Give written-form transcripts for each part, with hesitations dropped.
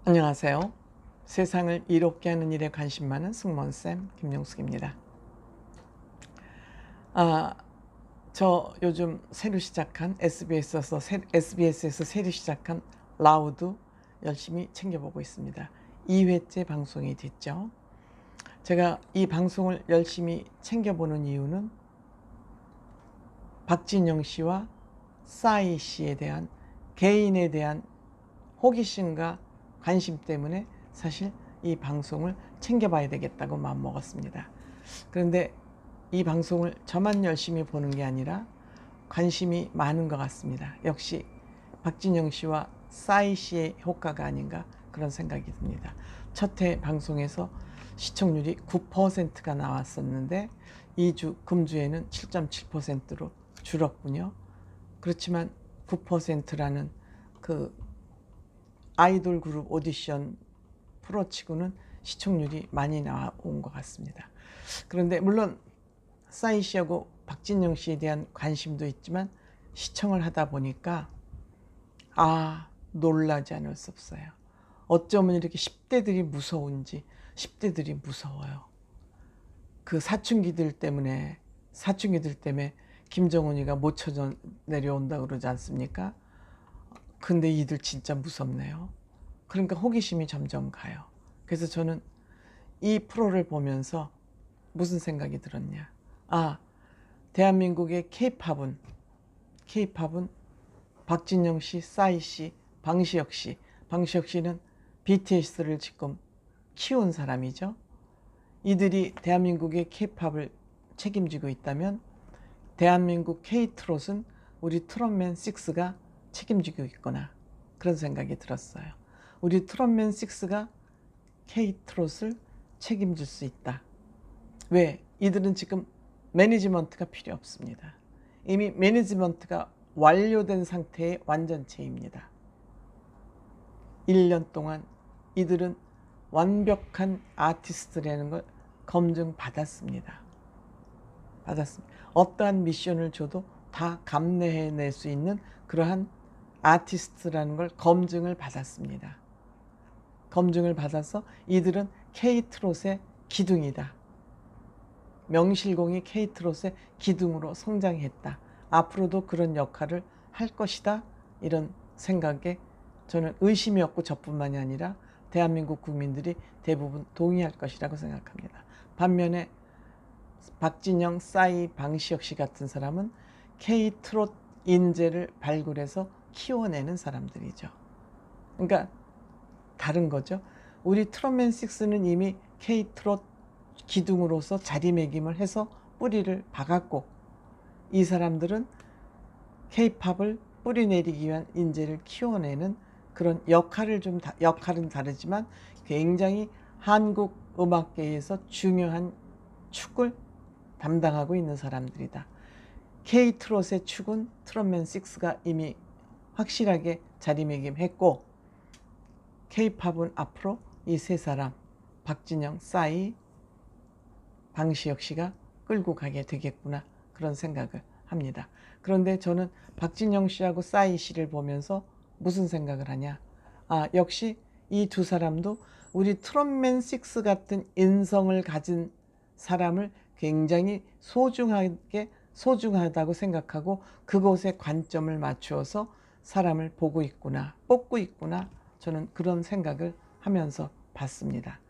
안녕하세요. 세상을 이롭게 하는 일에 관심 많은 승무원쌤 김용숙입니다. 저 요즘 새로 시작한 SBS에서 새로 시작한 라우드 열심히 챙겨보고 있습니다. 2회째 방송이 됐죠. 제가 이 방송을 열심히 챙겨보는 이유는 박진영 씨와 싸이 씨에 대한 개인에 대한 호기심과 관심 때문에 사실 이 방송을 챙겨봐야 되겠다고 마음먹었습니다. 그런데 이 방송을 저만 열심히 보는 게 아니라 관심이 많은 것 같습니다. 역시 박진영 씨와 싸이 씨의 효과가 아닌가 그런 생각이 듭니다. 첫 회 방송에서 시청률이 9%가 나왔었는데 2주 금주에는 7.7%로 줄었군요. 그렇지만 9%라는 그 아이돌 그룹 오디션 프로치고는 시청률이 많이 나온 것 같습니다. 그런데 물론 싸이 씨하고 박진영 씨에 대한 관심도 있지만 시청을 하다 보니까 놀라지 않을 수 없어요. 어쩌면 이렇게 10대들이 무서운지 10대들이 무서워요. 그 사춘기들 때문에 김정은이가 못 쳐져 내려온다고 그러지 않습니까? 근데 이들 진짜 무섭네요. 그러니까 호기심이 점점 가요. 그래서 저는 이 프로를 보면서 무슨 생각이 들었냐. 대한민국의 K-팝은 박진영 씨, 싸이 씨, 방시혁 씨는 BTS를 지금 키운 사람이죠. 이들이 대한민국의 K-팝을 책임지고 있다면 대한민국 K-트롯은 우리 트롯맨 6가 책임지고 있구나 그런 생각이 들었어요. 우리 트롯맨 6가 K-트롯을 책임질 수 있다. 왜? 이들은 지금 매니지먼트가 필요 없습니다. 이미 매니지먼트가 완료된 상태의 완전체입니다. 1년 동안 이들은 완벽한 아티스트라는 걸 검증받았습니다. 어떠한 미션을 줘도 다 감내해낼 수 있는 그러한 아티스트라는 걸 검증을 받았습니다. 검증을 받아서 이들은 K-트롯의 기둥이다. 명실공히 K-트롯의 기둥으로 성장했다. 앞으로도 그런 역할을 할 것이다. 이런 생각에 저는 의심이 없고 저뿐만이 아니라 대한민국 국민들이 대부분 동의할 것이라고 생각합니다. 반면에 박진영, 싸이, 방시혁 씨 같은 사람은 K-트롯 인재를 발굴해서 키워내는 사람들이죠. 그러니까 다른 거죠. 우리 트롯맨 6는 이미 K-트롯 기둥으로서 자리매김을 해서 뿌리를 박았고 이 사람들은 K-팝을 뿌리내리기 위한 인재를 키워내는 그런 역할은 다르지만 굉장히 한국 음악계에서 중요한 축을 담당하고 있는 사람들이다. K-트롯의 축은 트롯맨 6가 이미 확실하게 자리매김했고 K-팝은 앞으로 이 세 사람 박진영, 싸이, 방시혁 씨가 끌고 가게 되겠구나 그런 생각을 합니다. 그런데 저는 박진영 씨하고 싸이 씨를 보면서 무슨 생각을 하냐. 역시 이 두 사람도 우리 트롯맨 6 같은 인성을 가진 사람을 굉장히 소중하다고 생각하고 그곳에 관점을 맞추어서 사람을 보고 있구나, 뽑고 있구나. 저는 그런 생각을 하면서 봤습니다.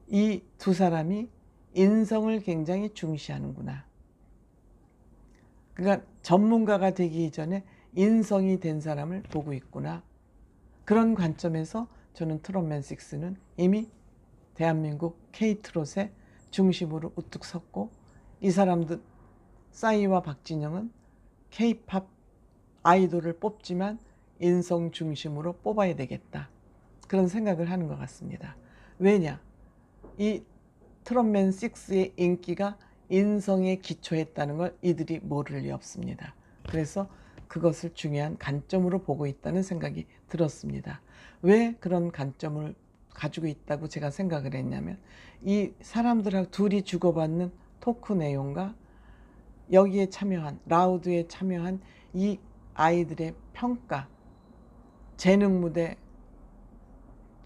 이 두 사람이 인성을 굉장히 중시하는구나. 그러니까 전문가가 되기 이전에 인성이 된 사람을 보고 있구나. 그런 관점에서 저는 트롯맨 6는 이미 대한민국 K-트롯의 중심으로 우뚝 섰고 이 사람들 싸이와 박진영은 K-팝 아이돌을 뽑지만 인성 중심으로 뽑아야 되겠다. 그런 생각을 하는 것 같습니다. 왜냐? 이 트롯맨 6의 인기가 인성에 기초했다는 걸 이들이 모를 리 없습니다. 그래서 그것을 중요한 관점으로 보고 있다는 생각이 들었습니다. 왜 그런 관점을 가지고 있다고 제가 생각을 했냐면 이 사람들하고 둘이 주고받는 토크 내용과 여기에 참여한 라우드에 참여한 이 아이들의 평가, 재능 무대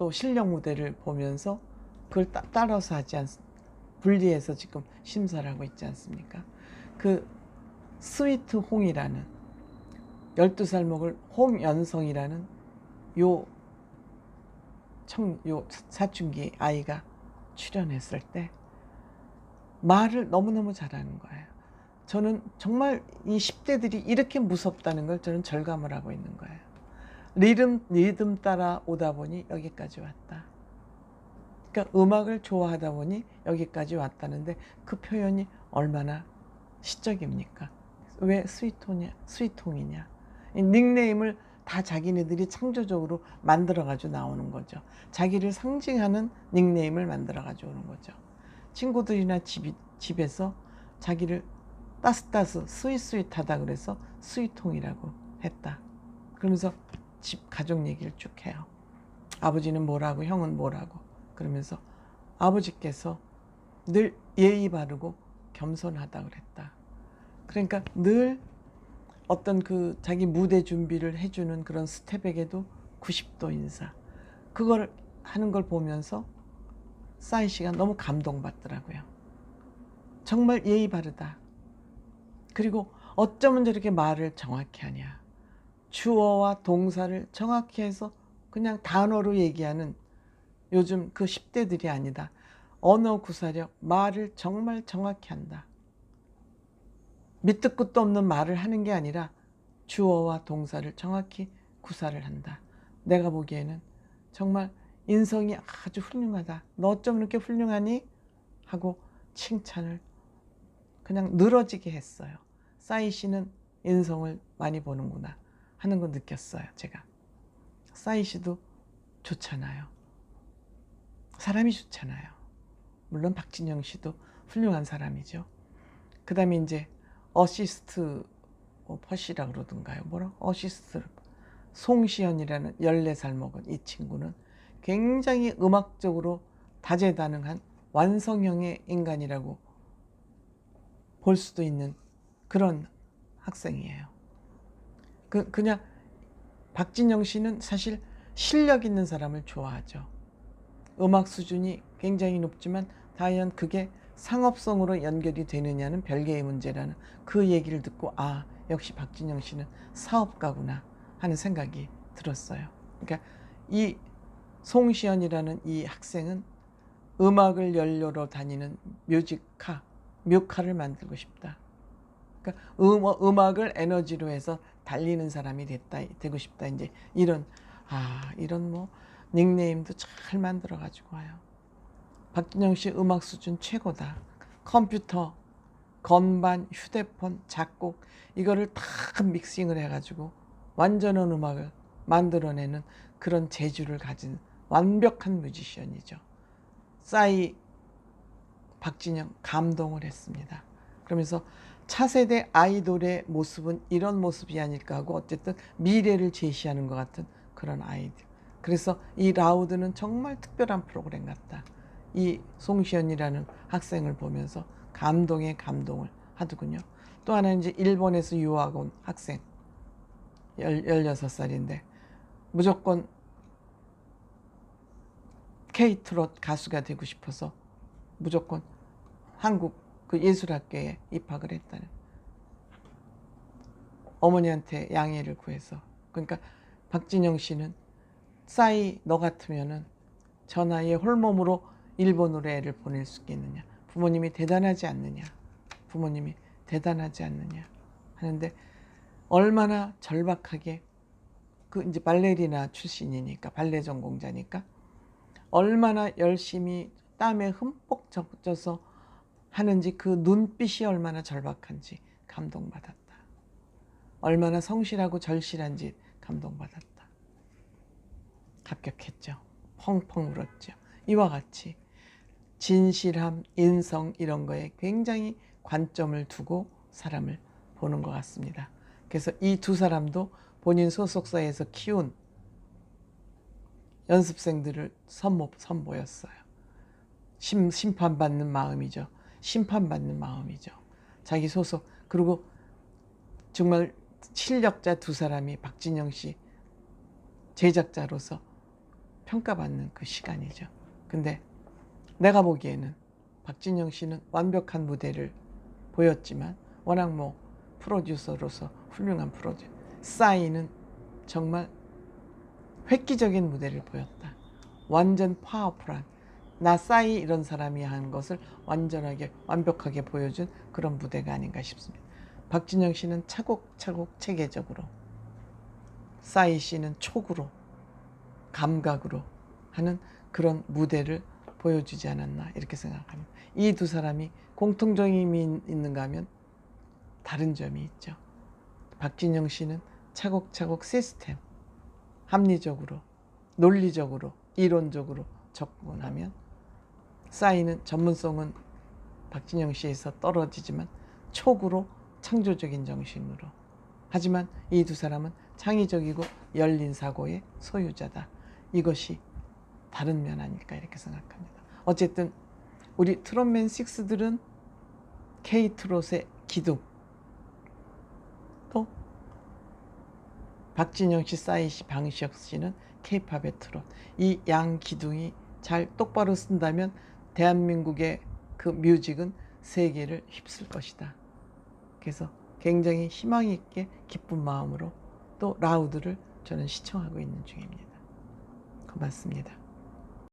또 실력 무대를 보면서 그걸 따라서 하지 않습니까? 분리해서 지금 심사를 하고 있지 않습니까? 그 스위트 홍이라는 12살 먹을 홍연성이라는 요 사춘기 아이가 출연했을 때 말을 너무너무 잘하는 거예요. 저는 정말 이 10대들이 이렇게 무섭다는 걸 저는 절감을 하고 있는 거예요. 리듬 따라 오다 보니 여기까지 왔다. 그러니까 음악을 좋아하다 보니 여기까지 왔다는데 그 표현이 얼마나 시적입니까? 왜 스위통이냐? 이 닉네임을 다 자기네들이 창조적으로 만들어가지고 나오는 거죠. 자기를 상징하는 닉네임을 만들어가지고 오는 거죠. 친구들이나 집에서 자기를 스윗하다 그래서 스위통이라고 했다. 그러면서 집 가족 얘기를 쭉 해요. 아버지는 뭐라고 형은 뭐라고 그러면서 아버지께서 늘 예의 바르고 겸손하다 그랬다. 그러니까 늘 어떤 그 자기 무대 준비를 해주는 그런 스텝에게도 90도 인사. 그걸 하는 걸 보면서 싸이 씨가 너무 감동받더라고요. 정말 예의 바르다. 그리고 어쩌면 저렇게 말을 정확히 하냐. 주어와 동사를 정확히 해서 그냥 단어로 얘기하는 요즘 그 10대들이 아니다. 언어 구사력, 말을 정말 정확히 한다. 밑도 끝도 없는 말을 하는 게 아니라 주어와 동사를 정확히 구사를 한다. 내가 보기에는 정말 인성이 아주 훌륭하다. 너 어쩜 이렇게 훌륭하니? 하고 칭찬을 그냥 늘어지게 했어요. 싸이 씨는 인성을 많이 보는구나 하는 거 느꼈어요. 제가. 싸이 씨도 좋잖아요. 사람이 좋잖아요. 물론 박진영 씨도 훌륭한 사람이죠. 그 다음에 이제 어시스트 퍼시라 그러던가요. 뭐라? 어시스트 송시연이라는 14살 먹은 이 친구는 굉장히 음악적으로 다재다능한 완성형의 인간이라고 볼 수도 있는 그런 학생이에요. 그냥 박진영 씨는 사실 실력 있는 사람을 좋아하죠. 음악 수준이 굉장히 높지만 과연 그게 상업성으로 연결이 되느냐는 별개의 문제라는 그 얘기를 듣고 아, 역시 박진영 씨는 사업가구나 하는 생각이 들었어요. 그러니까 이 송시연이라는 이 학생은 음악을 연료로 다니는 뮤카를 만들고 싶다. 그러니까 음악을 에너지로 해서 달리는 사람이 되고 싶다. 이제 이런 뭐 닉네임도 잘 만들어 가지고 와요. 박진영 씨 음악 수준 최고다. 컴퓨터, 건반, 휴대폰, 작곡 이거를 다 믹싱을 해가지고 완전한 음악을 만들어내는 그런 재주를 가진 완벽한 뮤지션이죠. 싸이 박진영 감동을 했습니다. 그러면서 차세대 아이돌의 모습은 이런 모습이 아닐까 하고 어쨌든 미래를 제시하는 것 같은 그런 아이들. 그래서 이 라우드는 정말 특별한 프로그램 같다. 이 송시연이라는 학생을 보면서 감동에 감동을 하더군요. 또 하나는 이제 일본에서 유학 온 학생 16살인데 무조건 K-트롯 가수가 되고 싶어서 무조건 한국 그 예술학교에 입학을 했다는, 어머니한테 양해를 구해서. 그러니까 박진영 씨는 싸이 너 같으면은 저 나이에 홀몸으로 일본으로 애를 보낼 수 있겠느냐, 부모님이 대단하지 않느냐, 부모님이 대단하지 않느냐 하는데 얼마나 절박하게 그 이제 발레리나 출신이니까 발레 전공자니까 얼마나 열심히 땀에 흠뻑 젖어서 하는지 그 눈빛이 얼마나 절박한지 감동받았다. 얼마나 성실하고 절실한지 감동받았다. 합격했죠. 펑펑 울었죠. 이와 같이 진실함, 인성 이런 거에 굉장히 관점을 두고 사람을 보는 것 같습니다. 그래서 이 두 사람도 본인 소속사에서 키운 연습생들을 선보였어요. 심판받는 마음이죠. 심판받는 마음이죠. 자기 소속, 그리고 정말 실력자 두 사람이 박진영 씨 제작자로서 평가받는 그 시간이죠. 근데 내가 보기에는 박진영 씨는 완벽한 무대를 보였지만 워낙 뭐 프로듀서로서 훌륭한 프로듀서, 싸이는 정말 획기적인 무대를 보였다. 완전 파워풀한, 나 싸이 이런 사람이 한 것을 완전하게 완벽하게 보여준 그런 무대가 아닌가 싶습니다. 박진영 씨는 차곡차곡 체계적으로, 싸이 씨는 촉으로, 감각으로 하는 그런 무대를 보여주지 않았나 이렇게 생각합니다. 이 두 사람이 공통점이 있는가 하면 다른 점이 있죠. 박진영 씨는 차곡차곡 시스템, 합리적으로, 논리적으로, 이론적으로 접근하면, 싸이는 전문성은 박진영 씨에서 떨어지지만 촉으로 창조적인 정신으로. 하지만 이 두 사람은 창의적이고 열린 사고의 소유자다. 이것이 다른 면 아닐까 이렇게 생각합니다. 어쨌든 우리 트롯맨 6들은 K-트롯의 기둥, 또 박진영 씨, 싸이 씨, 방시혁 씨는 K-팝의 트롯. 이 양 기둥이 잘 똑바로 쓴다면 대한민국의 그 뮤직은 세계를 휩쓸 것이다. 그래서 굉장히 희망 있게 기쁜 마음으로 또 라우드를 저는 시청하고 있는 중입니다. 고맙습니다.